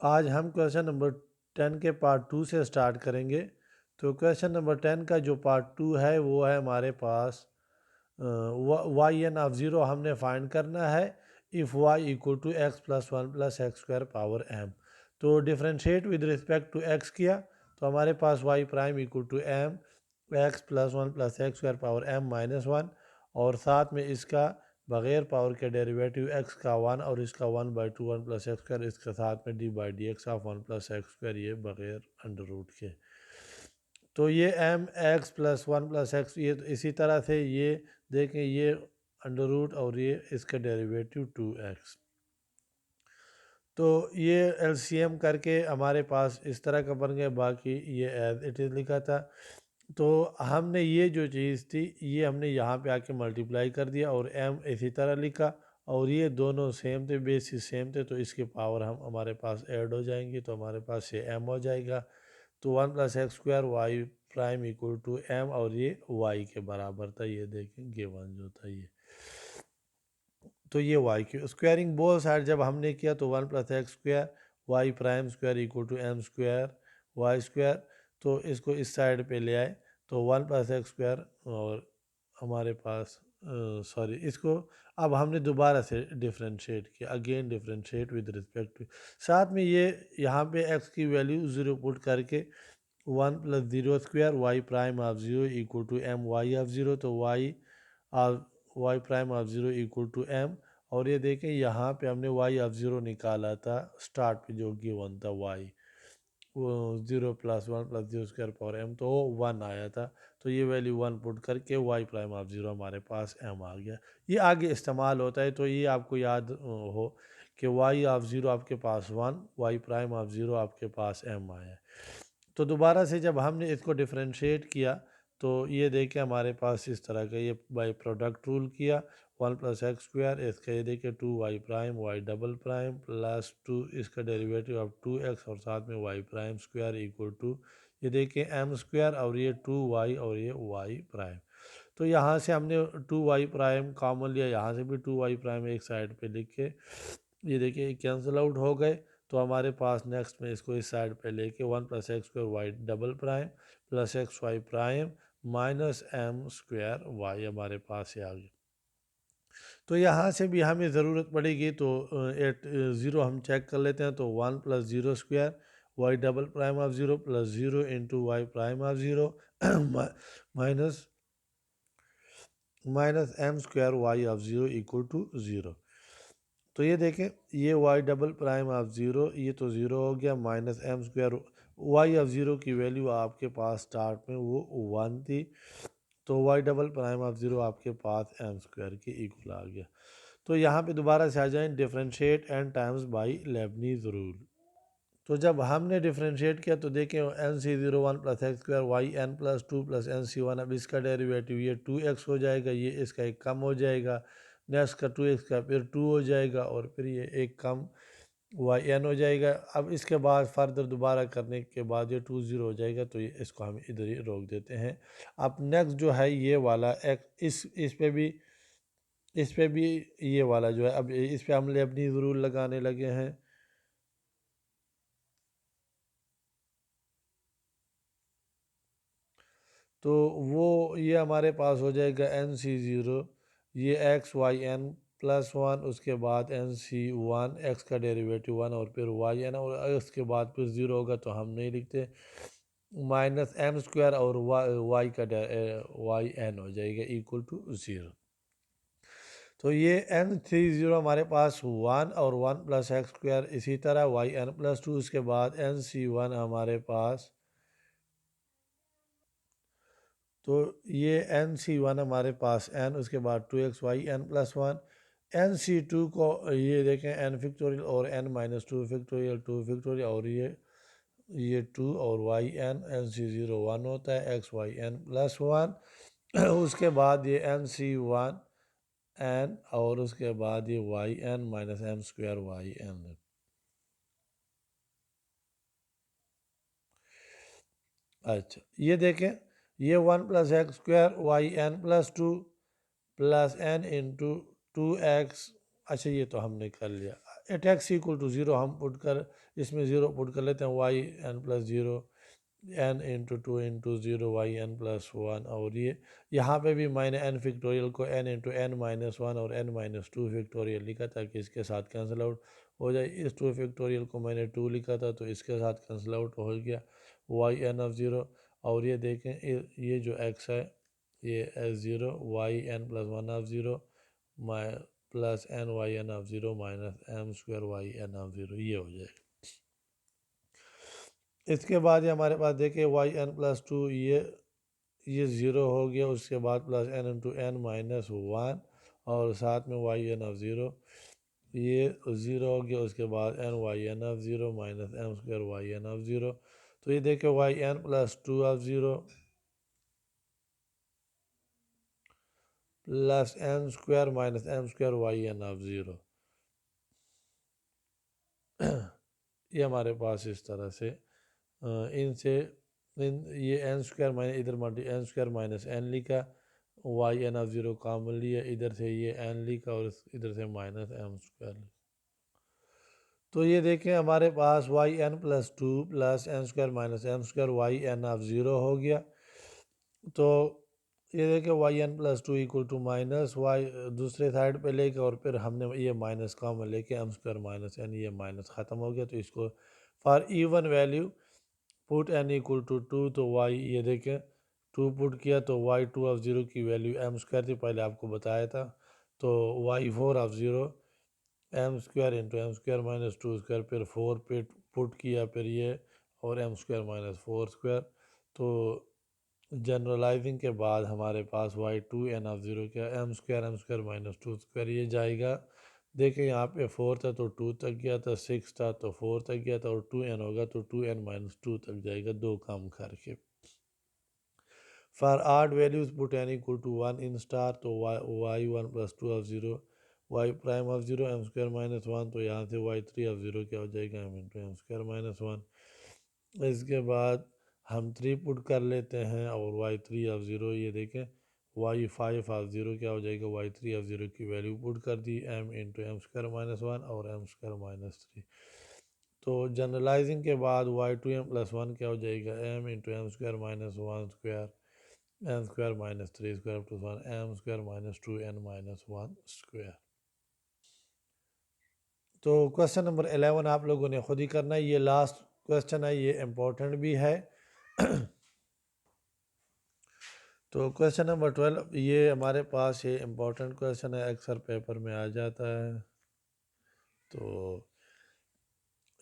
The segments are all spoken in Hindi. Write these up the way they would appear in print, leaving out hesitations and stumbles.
आज हम क्वेश्चन नंबर 10 के पार्ट 2 से स्टार्ट करेंगे। तो क्वेश्चन नंबर 10 का जो पार्ट 2 है वो है हमारे पास वाई एन ऑफ ज़ीरो हमने फाइंड करना है if Y equal to X plus one plus x square power M. तो differentiate with respect to X किया तो हमारे पास Y prime equal to M x plus one plus x square power M minus one, और साथ में इसका बगैर पावर के डेरिवेटिव एक्स का वन और इसका one by two one plus x square, इसके साथ में d by d x of one plus x square, ये बगैर अंडर रूट के। तो ये m x plus one plus x, ये तो इसी तरह से ये देखें, ये अंडर रूट और ये इसका डेरिवेटिव टू एक्स। तो ये एलसीएम करके हमारे पास इस तरह का बन गया, बाकी ये एज इट इज़ लिखा था। तो हमने ये जो चीज़ थी ये हमने यहाँ पे आके मल्टीप्लाई कर दिया और एम इसी तरह लिखा, और ये दोनों सेम थे, बेसिस सेम थे, तो इसके पावर हम हमारे पास ऐड हो जाएंगी, तो हमारे पास ये एम हो जाएगा। तो one plus x square Y prime equal to M, और ये वाई के बराबर था, ये देखें गिवन जो था ये। तो ये वाई की स्क्वायरिंग बोथ साइड जब हमने किया तो one plus x square Y prime square equal to m square y square, तो इसको इस साइड पे ले आए तो वन प्लस एक्स स्क्वायर, और हमारे पास सॉरी इसको अब हमने दोबारा से डिफरेंशिएट किया, again differentiate with respect to, साथ में ये यहाँ पे एक्स की वैल्यू ज़ीरो पुट करके one plus zero square Y prime of zero equal to M Y of zero, तो Y prime of zero equal to M. और ये देखें यहाँ पे हमने वाई ऑफ ज़ीरो निकाला था स्टार्ट पे, जो गिवन था वाई वो zero plus one plus zero square power M, तो वो वन आया था। तो ये वैल्यू वन पुट करके वाई प्राइम ऑफ ज़ीरो हमारे पास एम आ गया। ये आगे इस्तेमाल होता है, तो ये आपको याद हो कि वाई ऑफ ज़ीरो आपके पास one, Y prime of zero आपके पास एम आया है। तो दोबारा से जब हमने इसको डिफरेंशिएट किया तो ये देखिए हमारे पास इस तरह का ये बाई प्रोडक्ट रूल किया, वन प्लस एक्स स्क्वायर, इसका ये देखिए two y prime y double prime plus two इसका डेरिवेटिव ऑफ टू एक्स और साथ में y prime square equal to ये देखिए एम स्क्वायर, और ये टू वाई और ये वाई प्राइम। तो यहाँ से हमने टू वाई प्राइम कॉमन लिया, यहाँ से भी टू वाई प्राइम एक साइड पे लिख के ये देखिए कैंसिल आउट हो गए। तो हमारे पास नेक्स्ट में इसको इस साइड पे लेके one plus x square y double prime plus x y prime minus M square y हमारे पास ये आ गया। तो यहाँ से भी हमें ज़रूरत पड़ेगी, तो एट ज़ीरो हम चेक कर लेते हैं, तो one plus zero square y double prime of zero plus zero into y prime of zero minus minus M square y of zero equal to zero. तो ये देखें ये y double prime of zero ये तो ज़ीरो हो गया, minus M square y of zero की वैल्यू आपके पास स्टार्ट में वो वन थी, तो y double prime of zero आपके पास एम स्क्वायर के इक्वल आ गया। तो यहाँ पे दोबारा से आ जाएं differentiate n times by Leibniz rule. तो जब हमने डिफरेंशिएट किया तो देखें n c zero one plus x square Y N plus two plus n c one, अब इसका डेरिवेटिव ये टू एक्स हो जाएगा, ये इसका एक कम हो जाएगा, नेक्स्ट का टू एक्स का फिर टू हो जाएगा, और फिर ये एक कम वाई एन हो जाएगा। अब इसके बाद फर्दर दोबारा करने के बाद ये टू ज़ीरो हो जाएगा, तो ये इसको हम इधर ही रोक देते हैं। अब नेक्स्ट जो है ये वाला एक इस पे भी ये वाला जो है, अब इस पे हमने अपनी रूल लगाने लगे हैं। तो वो ये हमारे पास हो जाएगा एन सी ज़ीरो, ये x y N plus one, उसके बाद एन सी वन एक्स का डेरिवेटिव वन, और फिर वाई एन, और उसके बाद फिर ज़ीरो होगा तो हम नहीं लिखते, माइनस एम स्क्वायर और वाई का वाई एन हो जाएगा इक्वल टू ज़ीरो। तो ये एन थ्री ज़ीरो हमारे पास वन और वन प्लस एक्स स्क्वायर, इसी तरह वाई एन प्लस टू, उसके बाद एन सी वन हमारे पास, तो ये एन सी वन हमारे पास एन, उसके बाद two x y N plus one, n c two को ये देखें एन फिक्टोरियल और एन माइनस टू फिक्टोरियल, और ये टू और y n c zero one होता है x y N plus one उसके बाद ये एन सी वन एन, और उसके बाद ये y n minus M square Y n. अच्छा ये देखें ये one plus x square Y N plus two plus n into two x, अच्छा ये तो हमने कर लिया। At x equal to zero हम पुट कर इसमें ज़ीरो पुट कर लेते हैं, y N plus zero n into two into zero y N plus one. और ये यहाँ पे भी मैंने एन फिक्टोरियल को N into n minus one और एन माइनस टू फिक्टोरियल लिखा ताकि इसके साथ कैंसिल आउट हो जाए। इस टू फिक्टोरियल को मैंने टू लिखा था तो इसके साथ कैंसिल आउट हो गया वाई एन ऑफ ज़ीरो। और ये देखें ये जो एक्स है ये s zero y N plus one of zero my plus n y N of zero minus M square Y N of zero, ये हो जाएगा। इसके बाद ये हमारे पास देखिए वाई एन प्लस टू ये ज़ीरो हो गया, उसके बाद plus n into n minus one और साथ में वाई एन ऑफ ज़ीरो ये ज़ीरो हो गया, उसके बाद n y N of zero minus M square Y N of zero. तो ये देखिए Y N plus two of zero plus N square minus M square Y N of zero ये हमारे पास इस तरह से इनसे ये एन स्क्वायर माइनस इधर multi N square minus N लिखा, Y N of zero common लिया, इधर से ये एन लिखा और इधर से माइनस एम स्क्वायर लिखा। तो ये देखें हमारे पास Y N plus two plus N square minus M square Y N of zero हो गया। तो ये देखें y N plus two equal to minus y दूसरे साइड पे लेके और फिर हमने ये माइनस कॉमन लेके एम स्क्वायर माइनस एन ये माइनस ख़त्म हो गया। तो इसको for even value put n equal to two तो वाई ये देखें टू पुट किया तो वाई टू ऑफ ज़ीरो की वैल्यू एम स्क्वायर थी, पहले आपको बताया था। तो y four of zero m square into m square minus two square, फिर फोर पे पुट किया फिर ये और m square minus four square. तो जनरलाइजिंग के बाद हमारे पास y two n of zero क्या m square minus two square ये जाएगा। देखिए यहाँ पे फोर था तो टू तक गया था, सिक्स था तो फोर तक गया था और टू एन होगा तो टू एन माइनस टू तक जाएगा, दो काम करके। For odd values put n equal to one in star तो y one plus two of zero y prime of zero m square minus one, तो यहाँ से वाई थ्री ऑफ ज़ीरो क्या हो जाएगा m into m square minus one. इसके बाद हम थ्री पुट कर लेते हैं और वाई थ्री ऑफ ज़ीरो ये देखें वाई फाइव ऑफ ज़ीरो क्या हो जाएगा वाई थ्री ऑफ ज़ीरो की वैल्यू पुट कर दी m into m square minus one और एम स्क्वायर माइनस थ्री। तो जनरलाइजिंग के बाद y two m plus one क्या हो जाएगा m into m square minus one square n square minus three square plus one m square minus two n minus one square. तो क्वेश्चन नंबर 11 आप लोगों ने खुद ही करना है, ये लास्ट क्वेश्चन है, ये इम्पोर्टेंट भी है। तो क्वेश्चन नंबर 12 ये हमारे पास ये इम्पोर्टेंट क्वेश्चन है, अक्सर पेपर में आ जाता है। तो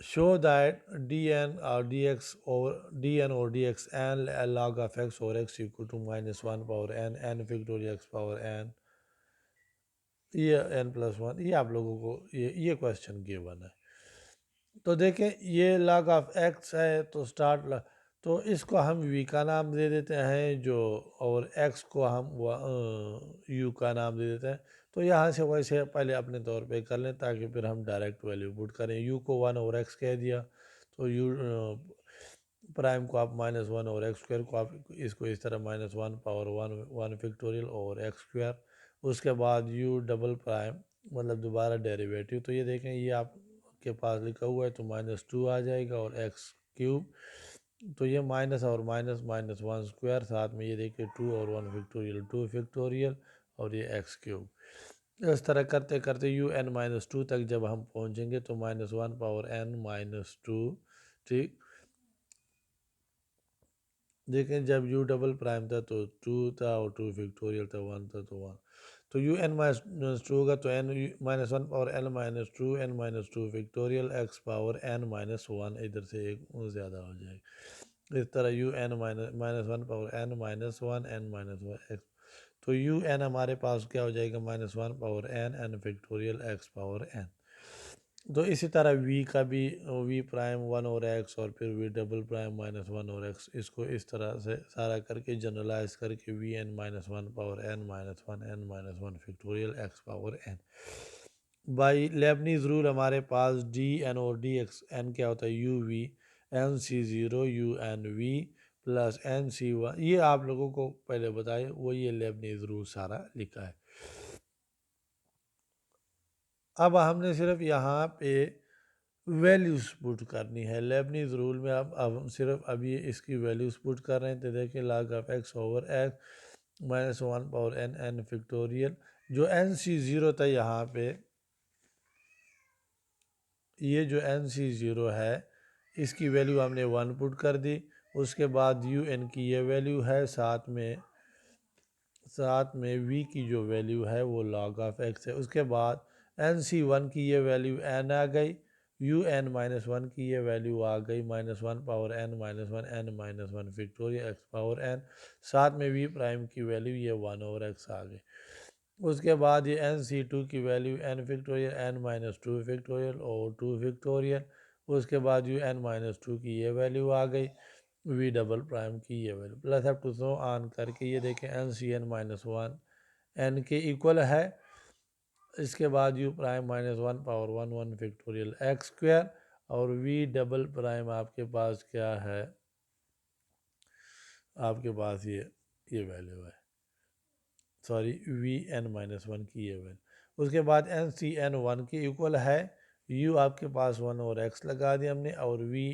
शो दैट डी एन और डी एक्स और d x n log of x और x equal to minus one power n n factorial x power n ये एन प्लस वन, ये आप लोगों को ये क्वेश्चन गिवन है। तो देखें ये log ऑफ x है तो तो इसको हम v का नाम दे देते हैं जो और x को हम u का नाम दे देते हैं। तो यहाँ से वैसे पहले अपने तौर पे कर लें ताकि फिर हम डायरेक्ट वैल्यू पुट करें। u को वन और x कह दिया तो u प्राइम को आप माइनस वन और एक्स स्क्वायर को आप इसको इस तरह minus one power one one factorial और एक्स स्क्वायर, उसके बाद u डबल प्राइम मतलब दोबारा डेरिवेटिव। तो ये देखें ये आपके पास लिखा हुआ है तो माइनस टू आ जाएगा और एक्स क्यूब, तो ये माइनस और माइनस माइनस वन स्क्वायर, साथ में ये देखिए टू और वन फैक्टोरियल टू फैक्टोरियल और ये एक्स क्यूब। इस तरह करते करते यू एन माइनस टू तक जब हम पहुंचेंगे तो minus one power n minus two, ठीक। देखें जब u डबल प्राइम था तो टू था और टू फैक्टोरियल था वन था तो वन, तो u n माइनस टू होगा तो n minus one power n minus two n minus two factorial x power n minus one, इधर से एक ज़्यादा हो जाएगा। इस तरह u n minus one power n minus one n minus one x, तो u n हमारे पास क्या हो जाएगा minus one power n n factorial x power n। तो इसी तरह v का भी v प्राइम वन और x और फिर v double prime minus one और x, इसको इस तरह से सारा करके जनरलाइज करके v n minus one power n minus one n minus one factorial x power n। By Leibniz rule हमारे पास डी एन और डी एक्स एन क्या होता है u v n c zero u n v plus n c one, ये आप लोगों को पहले बताए वो ये लेबनीज रूल सारा लिखा है। अब हमने सिर्फ यहाँ पे वैल्यूज पुट करनी है। लेबनीज रूल में अब हम सिर्फ अभी इसकी वैल्यूज पुट कर रहे हैं। तो देखिए log of x over x minus one power n n factorial, जो एन सी ज़ीरो था यहाँ पे, ये जो एन सी ज़ीरो है इसकी वैल्यू हमने वन पुट कर दी। उसके बाद यू एन की ये वैल्यू है, साथ में वी की जो वैल्यू है वो log ऑफ एक्स है। उसके बाद एन सी वन की ये वैल्यू एन आ गई, यू एन माइनस वन की ये वैल्यू आ गई minus one power n minus one factorial x power n, साथ में वी प्राइम की वैल्यू ये वन ओवर एक्स आ गई। उसके बाद ये एन सी टू की वैल्यू n factorial n minus two factorial और टू फिक्टोरियल। उसके बाद यू एन माइनस टू की ये वैल्यू आ गई, वी डबल प्राइम की ये value, plus up to so on करके ये देखें n c n minus one n के इक्वल है। इसके बाद u prime minus one power one one factorial x square, और वी डबल प्राइम आपके पास क्या है, आपके पास ये वैल्यू है, sorry v n minus one की ये वैल्यू। उसके बाद एन सी एन वन के इक्वल है, यू आपके पास वन और एक्स लगा दिया हमने, और वी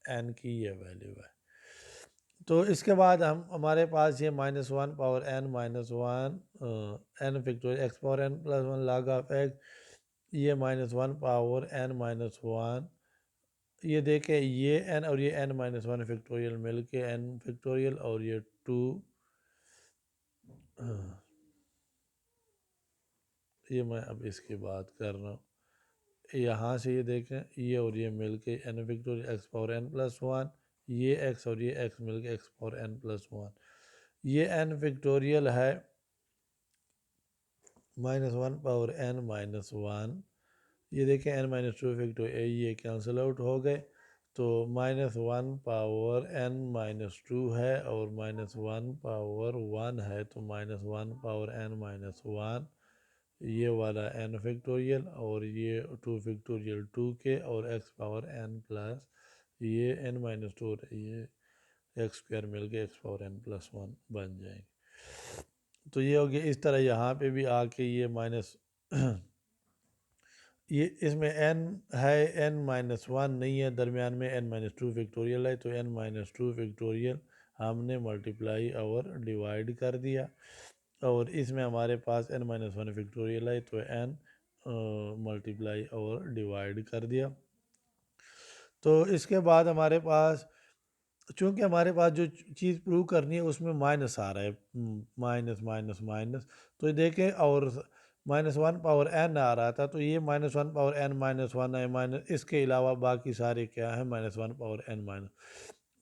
एन की ये वैल्यू है। तो इसके बाद हमारे पास ये minus one power n minus one n factorial x power n plus one log of x, ये minus one power n minus one, ये देखें ये एन और ये एन माइनस वन फिक्टोरियल मिल के एन फिक्टोरियल, और ये टू, ये मैं अब इसकी बात कर रहा हूँ, यहाँ से ये देखें ये और ये मिल के n factorial x power n plus one, ये एक्स और ये एक्स मिल के x power n plus one, ये एन फिक्टोरियल है minus one power n minus one, ये देखें एन माइनस टू फैक्टोरियल ये कैंसिल आउट हो गए, तो minus one power n minus two है और माइनस वन पावर वन है, तो minus one power n minus one, ये वाला एन फैक्टोरियल और ये टू फैक्टोरियल टू के, और एक्स पावर एन प्लस ये एन माइनस टू और ये एक्स स्क्वायर मिल के x power n plus one बन जाएंगे। तो ये हो गया। इस तरह यहाँ पे भी आके ये माइनस ये इसमें n है, n माइनस वन नहीं है, दरमियान में n माइनस टू फैक्टोरियल है, तो n माइनस टू फैक्टोरियल हमने मल्टीप्लाई और डिवाइड कर दिया, और इसमें हमारे पास n माइनस वन फैक्टोरियल है, तो n मल्टीप्लाई और डिवाइड कर दिया। तो इसके बाद हमारे पास, चूँकि हमारे पास जो चीज़ प्रूव करनी है उसमें माइनस आ रहा है, माइनस माइनस माइनस, तो ये देखें, और माइनस वन पावर एन आ रहा था, तो ये minus one power n minus one है, माइनस इसके अलावा बाकी सारे क्या है minus one power n minus,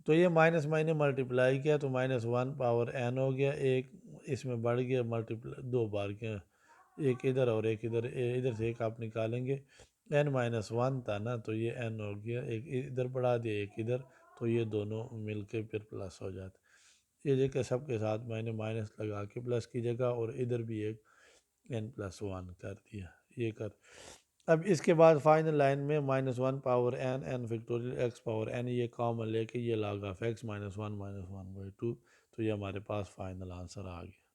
तो ये माइनस माइनस मल्टीप्लाई किया तो माइनस वन पावर एन हो गया, एक इसमें बढ़ गया मल्टीप्लाई दो बार किया, एक इधर और एक इधर, इधर से एक आप निकालेंगे, एन माइनस वन था ना, तो ये एन हो गया, एक इधर बढ़ा दिया एक इधर, तो ये दोनों मिलके फिर प्लस हो जाते। ये देखिए सबके साथ मैंने माइनस लगा के प्लस की जगह, और इधर भी एक एन प्लस वन कर दिया, ये कर। अब इसके बाद फाइनल लाइन में minus one power n n factorial x power n, ये कॉमन लेके ये log of x minus one by two, तो ये हमारे पास फाइनल आंसर आ गया।